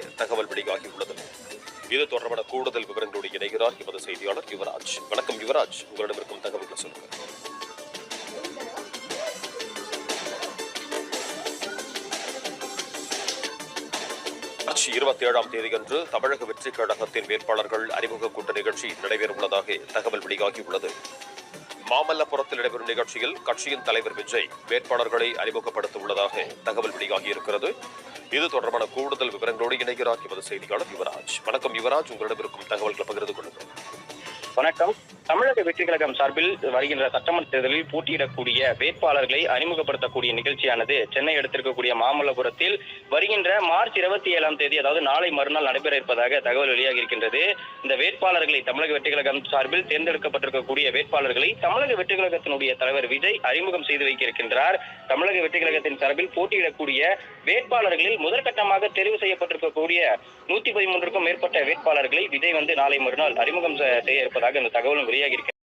இருப்பதாக தகவல் வெளியாகியுள்ளது. இது தொடர்பான கூடுதல் விவரங்களோடு இணைகிறார் எமது செய்தியாளர் யுவராஜ். வணக்கம் யுவராஜ், உங்களிடம் இருக்கும் தகவல்களை சொல்லுங்க. மார்ச் 27ஆம் தேதியன்று தமிழக வெற்றிக் கழகத்தின் வேட்பாளர்கள் அறிமுக கூட்ட நிகழ்ச்சி நடைபெறவுள்ளதாக தகவல் வெளியாகியுள்ளது. மாமல்லபுரத்தில் நடைபெறும் நிகழ்ச்சியில் கட்சியின் தலைவர் விஜய் வேட்பாளர்களை அறிமுகப்படுத்த உள்ளதாக தகவல் வெளியாகியிருக்கிறது. இது தொடர்பான கூடுதல் விவரங்களோடு இணைகிறார் எமது செய்தியாளர் யுவராஜ். வணக்கம் யுவராஜ், உங்களிடம் இருக்கும் தகவல்களை பகிர்ந்து கொள்ளுங்கள். வணக்கம். தமிழக வெற்றி கழகம் சார்பில் வருகின்ற சட்டமன்ற தேர்தலில் போட்டியிடக்கூடிய வேட்பாளர்களை அறிமுகப்படுத்தக்கூடிய நிகழ்ச்சியானது சென்னை எடுத்திருக்கக்கூடிய மாமல்லபுரத்தில் வருகின்ற மார்ச் 27ஆம் தேதி, அதாவது நாளை மறுநாள் நடைபெற இருப்பதாக தகவல் வெளியாகி இருக்கின்றது. இந்த வேட்பாளர்களை தமிழக வெற்றி கழகம் சார்பில் தேர்ந்தெடுக்கப்பட்டிருக்கக்கூடிய வேட்பாளர்களை தமிழக வெற்றி கழகத்தினுடைய தலைவர் விஜய் அறிமுகம் செய்து வைக்க இருக்கின்றார். தமிழக வெற்றி கழகத்தின் சார்பில் போட்டியிடக்கூடிய வேட்பாளர்களில் முதற்கட்டமாக தெரிவு செய்யப்பட்டிருக்கக்கூடிய 113க்கும் மேற்பட்ட வேட்பாளர்களை விஜய் நாளை மறுநாள் அறிமுகம் செய்ய இருப்பதாக இந்த தகவலும் வெளியாகி இருக்கிறது.